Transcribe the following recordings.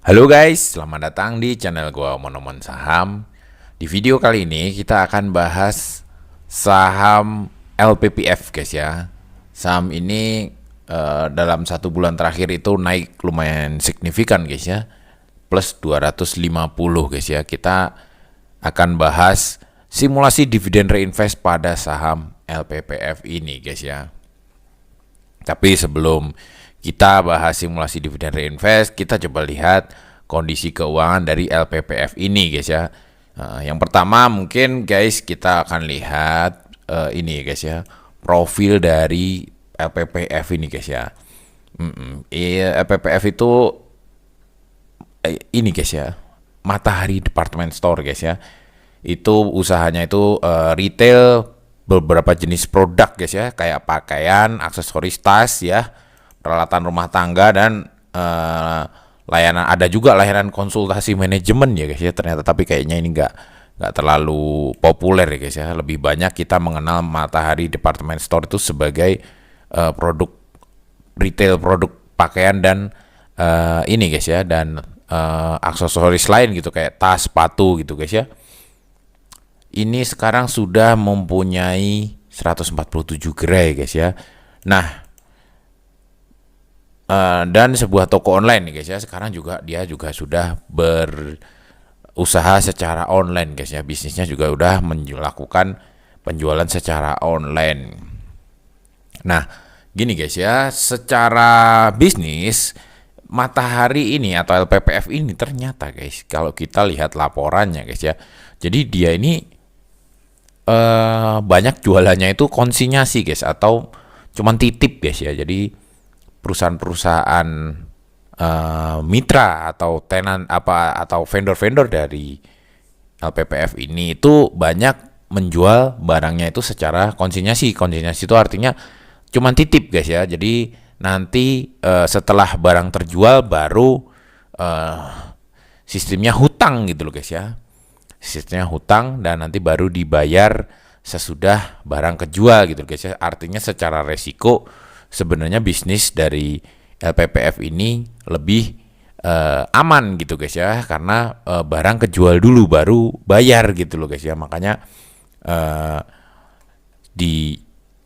Halo guys, selamat datang di channel gua Monomon Saham. Di video kali ini kita akan bahas saham LPPF guys ya. Saham ini dalam 1 bulan terakhir itu naik lumayan signifikan guys ya. Plus 250 guys ya. Kita akan bahas simulasi dividen reinvest pada saham LPPF ini guys ya. Tapi sebelum kita bahas simulasi dividen reinvest, kita coba lihat kondisi keuangan dari LPPF ini guys ya. Yang pertama mungkin guys kita akan lihat ini guys ya, profil dari LPPF ini guys ya. LPPF itu ini guys ya, Matahari Department Store guys ya. Itu usahanya itu retail beberapa jenis produk guys ya, kayak pakaian, aksesoris tas ya, peralatan rumah tangga, dan layanan, ada juga layanan konsultasi manajemen ya guys ya ternyata, tapi kayaknya ini nggak terlalu populer ya guys ya. Lebih banyak kita mengenal Matahari Department Store itu sebagai produk retail, produk pakaian dan ini guys ya, dan aksesoris lain gitu kayak tas, sepatu gitu guys ya. Ini sekarang sudah mempunyai 147 gerai guys ya. Nah, dan sebuah toko online nih guys ya. Sekarang juga dia juga sudah berusaha secara online guys ya. Bisnisnya juga udah melakukan penjualan secara online. Nah, gini guys ya, secara bisnis Matahari ini atau LPPF ini ternyata guys, kalau kita lihat laporannya guys ya, jadi dia ini banyak jualannya itu konsinyasi guys, atau cuman titip guys ya. Jadi perusahaan-perusahaan mitra atau tenan atau vendor-vendor dari LPPF ini itu banyak menjual barangnya itu secara konsinyasi. Konsinyasi itu artinya cuman titip guys ya. Jadi nanti setelah barang terjual baru sistemnya hutang gitu loh guys ya. Sistemnya hutang dan nanti baru dibayar sesudah barang kejual gitu guys ya. Artinya secara resiko sebenarnya bisnis dari LPPF ini lebih aman gitu guys ya, karena barang kejual dulu baru bayar gitu loh guys ya. Makanya di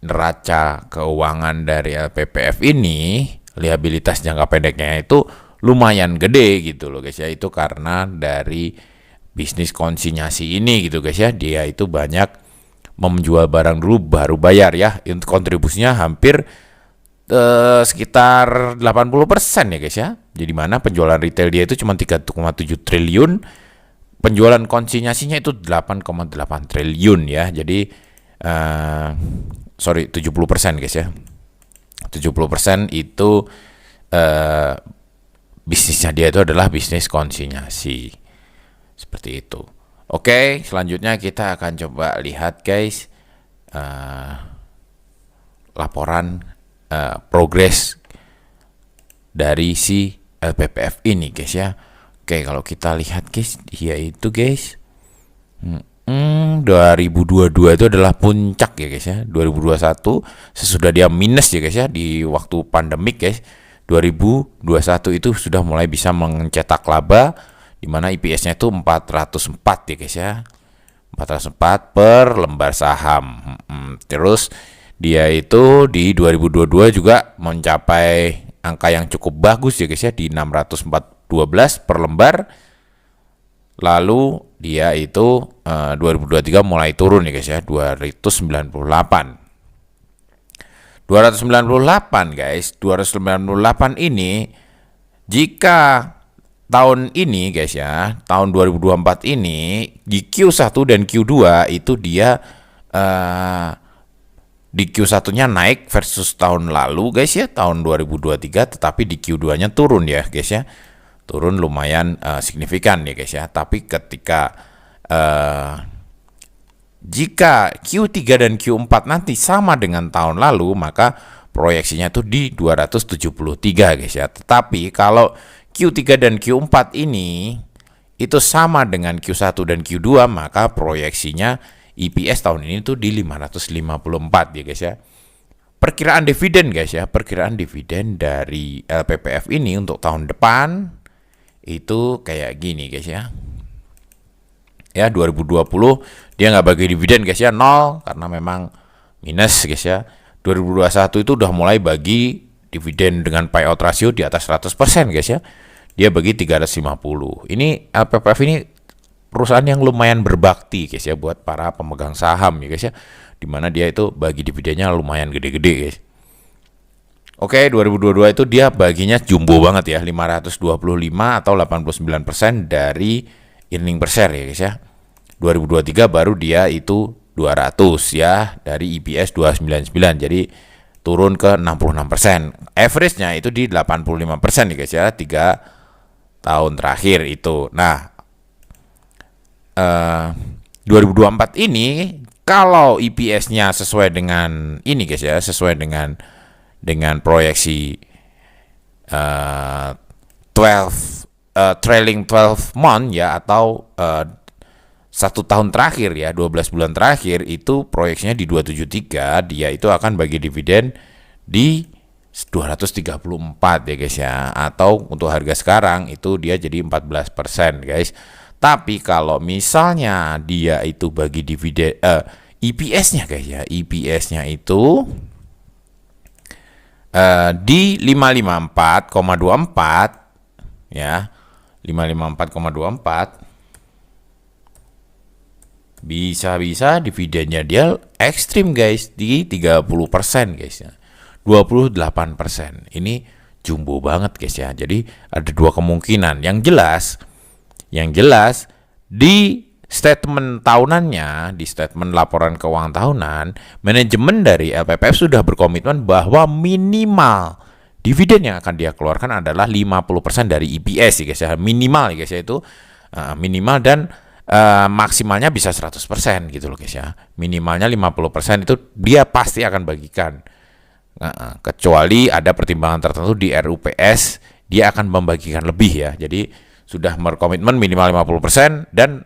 neraca keuangan dari LPPF ini liabilitas jangka pendeknya itu lumayan gede gitu loh guys ya. Itu karena dari bisnis konsinyasi ini gitu guys ya, dia itu banyak menjual barang dulu baru bayar ya. Untuk kontribusinya hampir sekitar 80% ya guys ya. Jadi mana penjualan retail dia itu cuma 3,7 triliun, penjualan konsinyasinya itu 8,8 triliun ya. Jadi 70% guys ya. 70% itu bisnisnya dia itu adalah bisnis konsinyasi. Seperti itu. Oke, selanjutnya kita akan coba lihat guys laporan progres dari si LPPF ini guys ya. Oke, kalau kita lihat guys, dia itu guys 2022 itu adalah puncak ya guys ya. 2021 sesudah dia minus ya guys ya di waktu pandemik guys. 2021 itu sudah mulai bisa mencetak laba, di mana IPS-nya itu 404 ya guys ya. 404 per lembar saham. Terus dia itu di 2022 juga mencapai angka yang cukup bagus ya guys ya, di 612 per lembar. Lalu dia itu 2023 mulai turun ya guys ya, 298 guys. 298 ini jika tahun ini guys ya, tahun 2024 ini di Q1 dan Q2 itu dia di Q1-nya naik versus tahun lalu guys ya, tahun 2023, tetapi di Q2-nya turun ya guys ya. Turun lumayan signifikan ya guys ya. Tapi ketika jika Q3 dan Q4 nanti sama dengan tahun lalu, maka proyeksinya itu di 273 guys ya. Tetapi kalau Q3 dan Q4 ini itu sama dengan Q1 dan Q2, maka proyeksinya EPS tahun ini tuh di 554 ya guys ya. Perkiraan dividen guys ya, perkiraan dividen dari LPPF ini untuk tahun depan itu kayak gini guys ya. Ya 2020 dia nggak bagi dividen guys ya, 0 karena memang minus guys ya. 2021 itu udah mulai bagi dividen dengan payout ratio di atas 100% guys ya. Dia bagi 350. Ini LPPF ini perusahaan yang lumayan berbakti guys ya buat para pemegang saham ya guys ya. Dimana dia itu bagi dividennya lumayan gede-gede guys. Oke, 2022 itu dia baginya jumbo banget ya, 525 atau 89% dari earning per share ya guys ya. 2023 baru dia itu 200 ya, dari EPS 299, jadi turun ke 66%. Average-nya itu di 85% ya guys ya, 3 tahun terakhir itu. Nah, 2024 ini kalau EPS-nya sesuai dengan ini guys ya, sesuai dengan proyeksi 12 month ya, atau 1 tahun terakhir ya, 12 bulan terakhir itu proyeksinya di 273, dia itu akan bagi dividen di 234 ya guys ya, atau untuk harga sekarang itu dia jadi 14% guys. Tapi kalau misalnya dia itu bagi dividen EPS-nya guys ya, EPS-nya itu di 554,24 ya, 554,24 bisa dividennya dia ekstrim guys, di 30% guys ya, 28%. Ini jumbo banget guys ya. Jadi ada dua kemungkinan. Yang jelas di statement tahunannya, di statement laporan keuangan tahunan, manajemen dari LPPF sudah berkomitmen bahwa minimal dividen yang akan dia keluarkan adalah 50% dari EPS ya guys ya. Minimal ya guys ya, itu minimal, dan maksimalnya bisa 100% gitu loh guys ya. Minimalnya 50% itu dia pasti akan bagikan. Kecuali ada pertimbangan tertentu di RUPS, dia akan membagikan lebih ya. Jadi sudah berkomitmen minimal 50% dan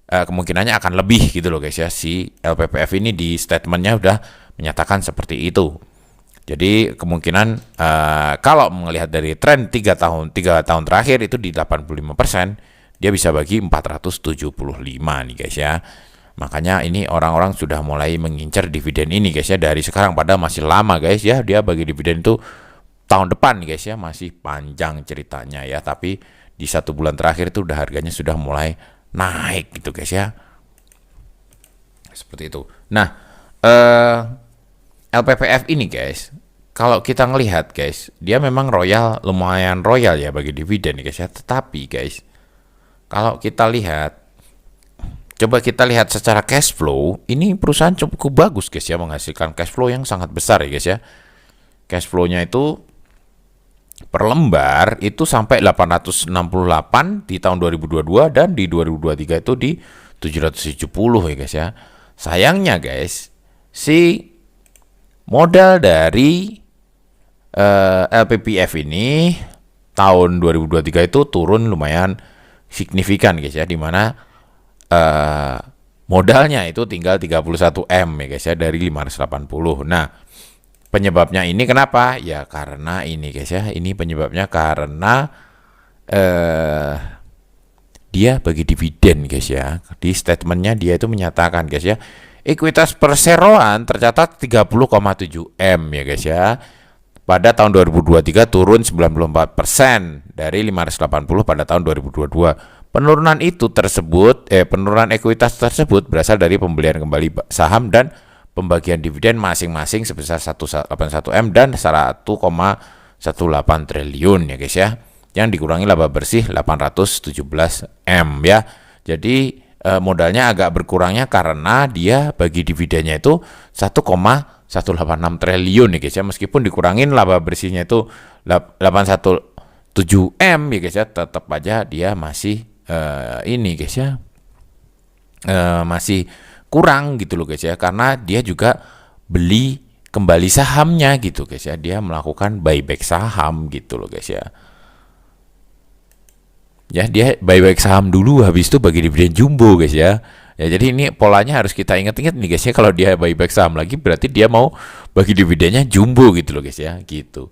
kemungkinannya akan lebih gitu loh guys ya. Si LPPF ini di statementnya udah menyatakan seperti itu. Jadi kemungkinan kalau melihat dari tren 3 tahun terakhir itu di 85%, dia bisa bagi 475 nih guys ya. Makanya ini orang-orang sudah mulai mengincar dividen ini guys ya, dari sekarang, padahal masih lama guys ya. Dia bagi dividen itu tahun depan nih guys ya, masih panjang ceritanya ya. Tapi di 1 bulan terakhir itu udah harganya sudah mulai naik gitu guys ya, seperti itu. Nah, LPPF ini guys, kalau kita ngelihat guys, dia memang lumayan royal ya bagi dividen guys ya. Tetapi guys, kalau kita lihat, coba kita lihat secara cash flow, ini perusahaan cukup bagus guys ya, menghasilkan cash flow yang sangat besar ya guys ya. Cash flow-nya itu per lembar itu sampai 868 di tahun 2022, dan di 2023 itu di 770 ya guys ya. Sayangnya guys, si modal dari LPPF ini tahun 2023 itu turun lumayan signifikan guys ya, dimana modalnya itu tinggal 31 M ya guys ya, dari 580. Nah, penyebabnya ini kenapa? Ya karena ini guys ya, ini penyebabnya karena dia bagi dividen guys ya. Di statementnya dia itu menyatakan guys ya, ekuitas perseroan tercatat 30,7 M ya guys ya. Pada tahun 2023 turun 94% dari 580 pada tahun 2022. Penurunan ekuitas tersebut berasal dari pembelian kembali saham dan pembagian dividen masing-masing sebesar 181 M dan 1,18 triliun ya guys ya, yang dikurangi laba bersih 817 M ya. Jadi modalnya agak berkurangnya karena dia bagi dividennya itu 1,186 triliun ya guys ya, meskipun dikurangin laba bersihnya itu 817 M ya guys ya, tetap aja dia masih ini guys ya, masih kurang gitu loh guys ya, karena dia juga beli kembali sahamnya gitu guys ya, dia melakukan buyback saham gitu loh guys ya. Ya, dia buyback saham dulu, habis itu bagi dividen jumbo guys ya. Ya, jadi ini polanya harus kita ingat-ingat nih guys ya, kalau dia buyback saham lagi berarti dia mau bagi dividennya jumbo gitu loh guys ya, gitu.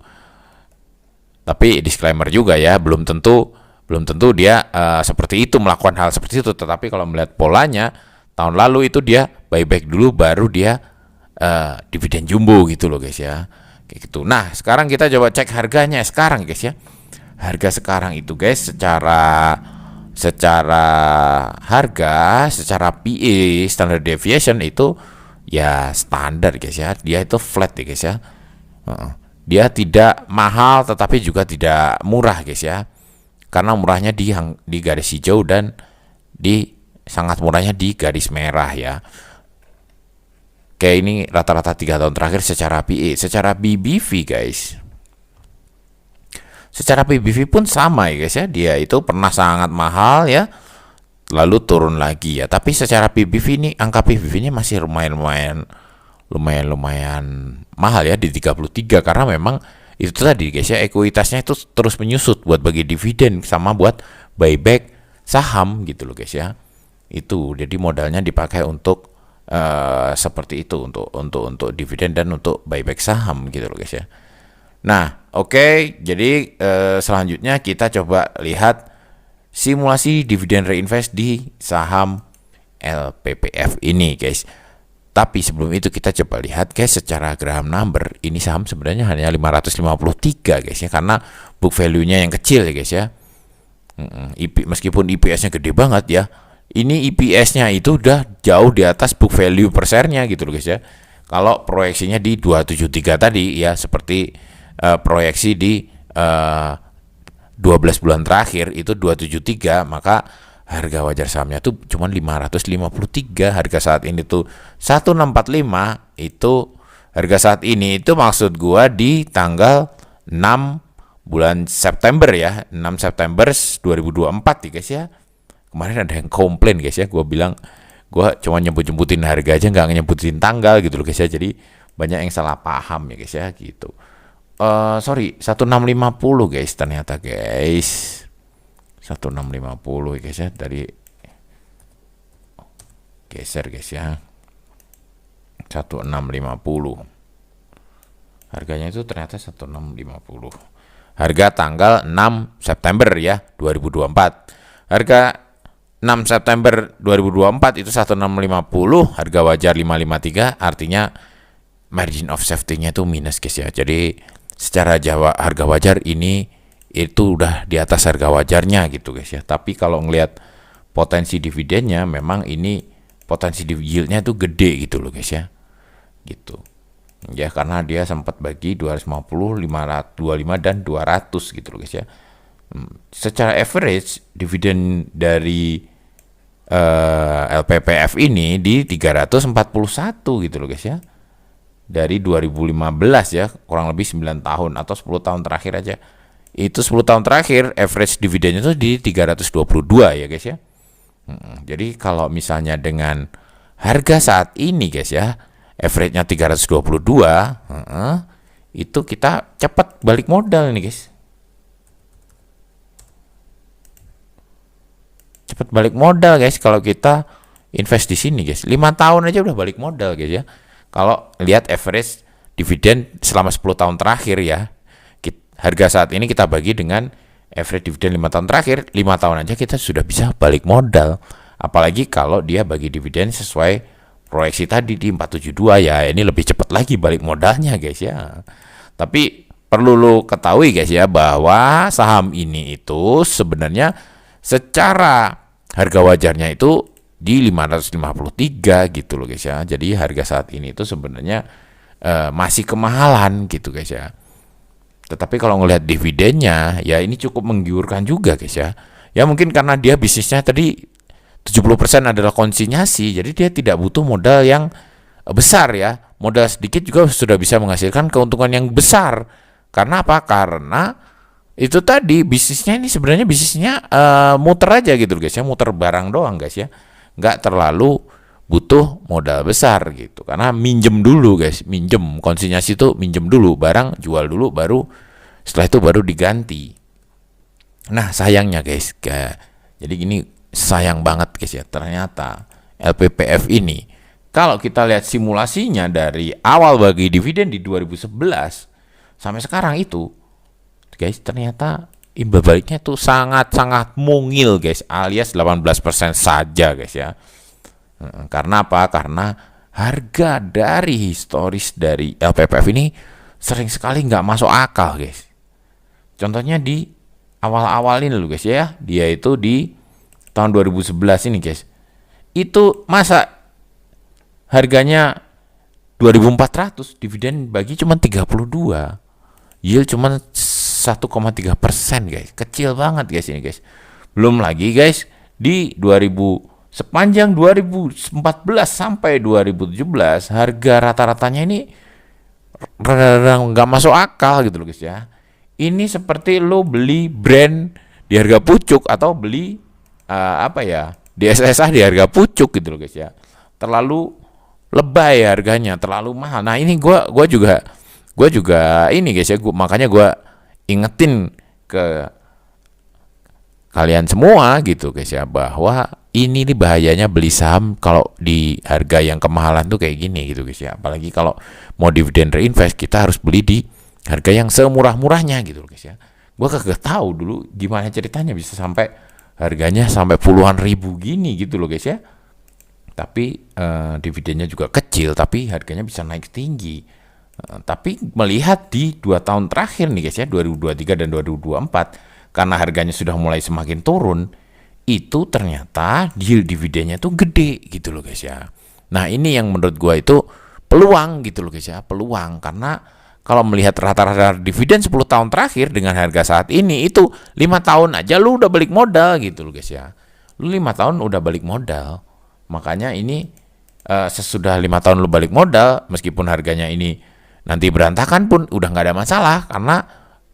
Tapi disclaimer juga ya, belum tentu belum tentu dia seperti itu, melakukan hal seperti itu. Tetapi kalau melihat polanya, tahun lalu itu dia buyback dulu, baru dia dividen jumbo gitu loh guys ya, kayak gitu. Nah sekarang kita coba cek harganya sekarang guys ya. Harga sekarang itu guys, secara harga, secara PE standard deviation itu ya standar guys ya, dia itu flat ya guys ya. Dia tidak mahal tetapi juga tidak murah guys ya, karena murahnya di garis hijau dan sangat murahnya di garis merah ya. Kayak ini rata-rata 3 tahun terakhir secara PE. Secara BBV guys, secara PBV pun sama ya guys ya, dia itu pernah sangat mahal ya, lalu turun lagi ya. Tapi secara PBV ini, angka PBV-nya masih lumayan mahal ya, di 33, karena memang itu tadi guys ya, ekuitasnya itu terus menyusut buat bagi dividen sama buat buyback saham gitu loh guys ya. Itu jadi modalnya dipakai untuk seperti itu, untuk dividen dan untuk buyback saham gitu loh guys ya. Nah oke, jadi selanjutnya kita coba lihat simulasi dividen reinvest di saham LPPF ini guys. Tapi sebelum itu kita coba lihat guys secara Graham number, ini saham sebenarnya hanya 553 guys ya, karena book value-nya yang kecil ya guys ya. Meskipun IPS-nya gede banget ya, ini IPS-nya itu udah jauh di atas book value per share-nya gitu loh guys ya. Kalau proyeksinya di 273 tadi ya, seperti proyeksi di 12 bulan terakhir itu 273, maka harga wajar sahamnya tuh cuma 553. Harga saat ini tuh 1645. Itu harga saat ini itu maksud gua di tanggal 6 bulan September ya, 6 September 2024 ya guys ya. Kemarin ada yang komplain guys ya, gua bilang gua cuma nyebut-nyebutin harga aja, nggak nyebutin tanggal gitu loh guys ya. Jadi banyak yang salah paham ya guys ya gitu. Sorry, 1650 guys, ternyata guys 1650 guys ya, dari geser guys ya, 1650 harganya itu ternyata 1650, harga tanggal 6 September ya 2024. Harga 6 September 2024 itu 1650, harga wajar 553, artinya margin of safety-nya itu minus guys ya. Jadi secara harga wajar ini itu udah di atas harga wajarnya gitu guys ya. Tapi kalau ngelihat potensi dividennya, memang ini potensi yield-nya itu gede gitu loh guys ya. Gitu. Ya karena dia sempat bagi 250, 525 dan 200 gitu loh guys ya. Secara average dividen dari LPPF ini di 341 gitu loh guys ya. Dari 2015 ya, kurang lebih 9 tahun atau 10 tahun terakhir aja. Itu 10 tahun terakhir average dividennya itu di 322 ya guys ya. Jadi kalau misalnya dengan harga saat ini guys ya, average-nya 322, itu kita cepat balik modal nih guys. Cepat balik modal guys kalau kita invest di sini guys. 5 tahun aja udah balik modal guys ya. Kalau lihat average dividen selama 10 tahun terakhir ya, harga saat ini kita bagi dengan average dividen 5 tahun terakhir, 5 tahun aja kita sudah bisa balik modal. Apalagi kalau dia bagi dividen sesuai proyeksi tadi di 472 ya, ini lebih cepat lagi balik modalnya guys ya. Tapi perlu lo ketahui guys ya, bahwa saham ini itu sebenarnya secara harga wajarnya itu di 553 gitu loh guys ya. Jadi harga saat ini itu sebenarnya masih kemahalan gitu guys ya. Tetapi kalau ngelihat dividennya ya, ini cukup menggiurkan juga guys ya. Ya mungkin karena dia bisnisnya tadi 70% adalah konsinyasi, jadi dia tidak butuh modal yang besar ya. Modal sedikit juga sudah bisa menghasilkan keuntungan yang besar. Karena apa? Karena itu tadi bisnisnya ini sebenarnya muter aja gitu guys ya, muter barang doang guys ya. Nggak terlalu butuh modal besar gitu, karena minjem dulu guys, minjem konsinyasi itu minjem dulu barang, jual dulu, baru setelah itu baru diganti. Nah sayangnya guys, jadi gini, sayang banget guys ya, ternyata LPPF ini kalau kita lihat simulasinya dari awal bagi dividen di 2011 sampai sekarang itu guys, ternyata imbal baliknya itu sangat-sangat mungil guys, alias 18% saja guys ya. Karena apa? Karena harga dari historis dari LPPF ini sering sekali nggak masuk akal guys. Contohnya di awal-awal ini loh guys ya, dia itu di tahun 2011 ini guys. Itu masa harganya 2.400, dividen bagi cuma 32, yield cuma 1,3% guys, kecil banget guys ini guys. Belum lagi guys di sepanjang 2014 sampai 2017 harga rata-ratanya ini nggak masuk akal gitu loh guys ya. Ini seperti lo beli brand di harga pucuk atau beli di SSA di harga pucuk gitu loh guys ya. Terlalu lebay harganya, terlalu mahal. Nah ini gue juga ini guys ya, makanya gue ingetin ke kalian semua gitu guys ya, bahwa ini nih bahayanya beli saham kalau di harga yang kemahalan tuh kayak gini gitu guys ya. Apalagi kalau mau dividen reinvest, kita harus beli di harga yang semurah-murahnya gitu guys ya. Gue kagak tahu dulu gimana ceritanya bisa sampai harganya sampai puluhan ribu gini gitu loh guys ya. Tapi dividennya juga kecil, tapi harganya bisa naik tinggi. Tapi melihat di 2 tahun terakhir nih guys ya, 2023 dan 2024, karena harganya sudah mulai semakin turun, itu ternyata yield dividennya tuh gede gitu loh guys ya. Nah ini yang menurut gua itu peluang gitu loh guys ya, peluang. Karena kalau melihat rata-rata dividen 10 tahun terakhir dengan harga saat ini, itu 5 tahun aja lu udah balik modal gitu loh guys ya. Lu 5 tahun udah balik modal. Makanya ini sesudah 5 tahun lu balik modal, meskipun harganya ini nanti berantakan pun udah nggak ada masalah, karena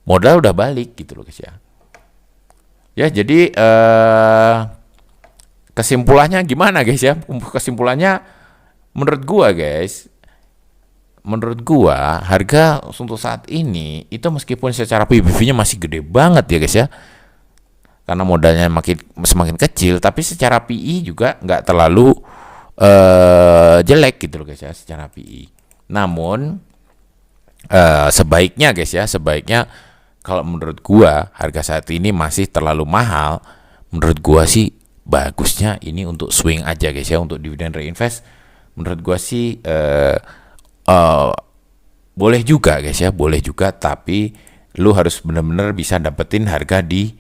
modal udah balik gitu loh guys ya. Ya jadi kesimpulannya gimana guys ya? Kesimpulannya menurut gua harga untuk saat ini itu meskipun secara PBV-nya masih gede banget ya guys ya, karena modalnya semakin kecil, tapi secara PI juga nggak terlalu jelek gitu loh guys ya secara PI. Namun sebaiknya guys ya, kalau menurut gua harga saat ini masih terlalu mahal. Menurut gua sih bagusnya ini untuk swing aja guys ya, untuk dividen reinvest. Menurut gua sih boleh juga guys ya, boleh juga, tapi lu harus benar-benar bisa dapetin harga di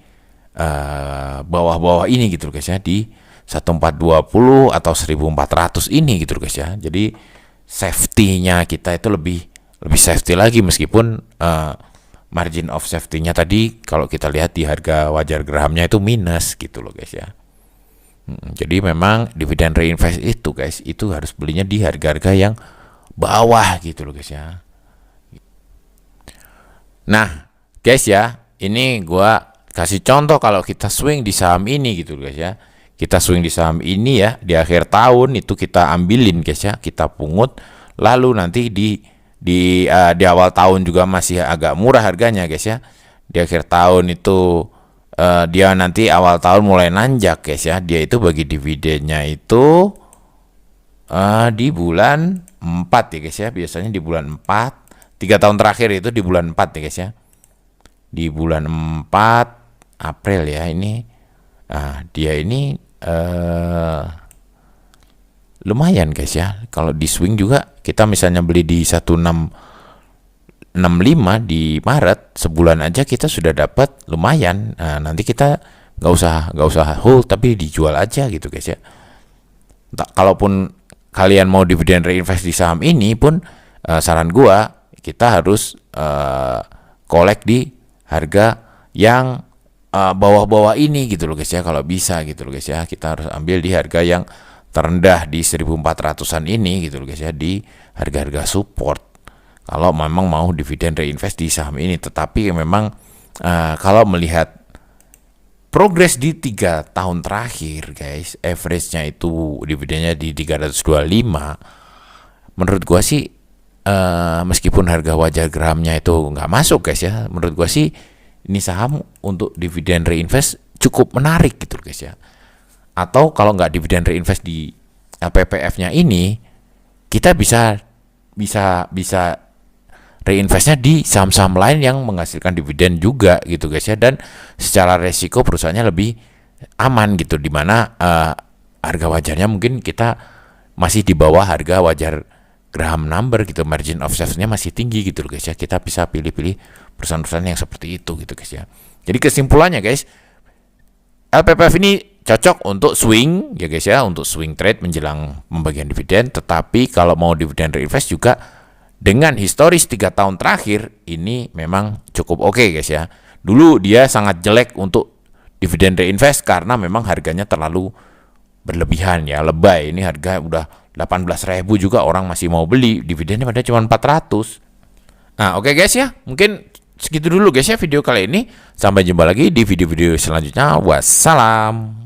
bawah-bawah ini gitu guys ya, di 1420 atau 1400 ini gitu guys ya. Jadi safety-nya kita itu lebih safety lagi, meskipun margin of safety-nya tadi kalau kita lihat di harga wajar gerahamnya itu minus gitu loh guys ya. Jadi memang dividen reinvest itu guys, itu harus belinya di harga-harga yang bawah gitu loh guys ya. Nah guys ya, ini gua kasih contoh kalau kita swing di saham ini gitu guys ya. Kita swing di saham ini ya, di akhir tahun itu kita ambilin guys ya, kita pungut, lalu nanti di awal tahun juga masih agak murah harganya guys ya. Di akhir tahun itu dia nanti awal tahun mulai nanjak guys ya. Dia itu bagi dividennya itu di bulan 4 ya guys ya. Biasanya di bulan 4, 3 tahun terakhir itu di bulan 4 ya guys ya. Di bulan 4 April ya ini, dia ini lumayan guys ya. Kalau di swing juga kita misalnya beli di 1665 di Maret, sebulan aja kita sudah dapat lumayan. Nah, nanti kita nggak usah hold, tapi dijual aja gitu guys ya. Kalaupun kalian mau dividen reinvest di saham ini pun, saran gua kita harus collect di harga yang bawah-bawah ini gitu loh guys ya, kalau bisa gitu loh guys ya. Kita harus ambil di harga yang terendah di 1400-an ini gitu loh guys ya, di harga-harga support kalau memang mau dividen reinvest di saham ini. Tetapi memang kalau melihat progres di 3 tahun terakhir guys, average-nya itu dividennya di 325, menurut gua sih meskipun harga wajar grahamnya itu nggak masuk guys ya, menurut gua sih ini saham untuk dividen reinvest cukup menarik gitu guys ya. Atau kalau nggak dividen reinvest di LPPF-nya ini, kita bisa reinvestnya di saham-saham lain yang menghasilkan dividen juga gitu guys ya, dan secara resiko perusahaannya lebih aman gitu, dimana harga wajarnya mungkin kita masih di bawah harga wajar Graham number gitu, margin of safety-nya masih tinggi gitu guys ya. Kita bisa pilih-pilih perusahaan-perusahaan yang seperti itu gitu guys ya. Jadi kesimpulannya guys, LPPF ini cocok untuk swing ya guys ya, untuk swing trade menjelang pembagian dividen. Tetapi kalau mau dividen reinvest juga dengan historis 3 tahun terakhir ini memang cukup oke guys ya. Dulu dia sangat jelek untuk dividen reinvest karena memang harganya terlalu berlebihan ya, lebay. Ini harga udah 18.000 juga orang masih mau beli, dividennya padahal cuma 400. Nah oke guys ya, mungkin segitu dulu guys ya video kali ini. Sampai jumpa lagi di video-video selanjutnya. Wassalam.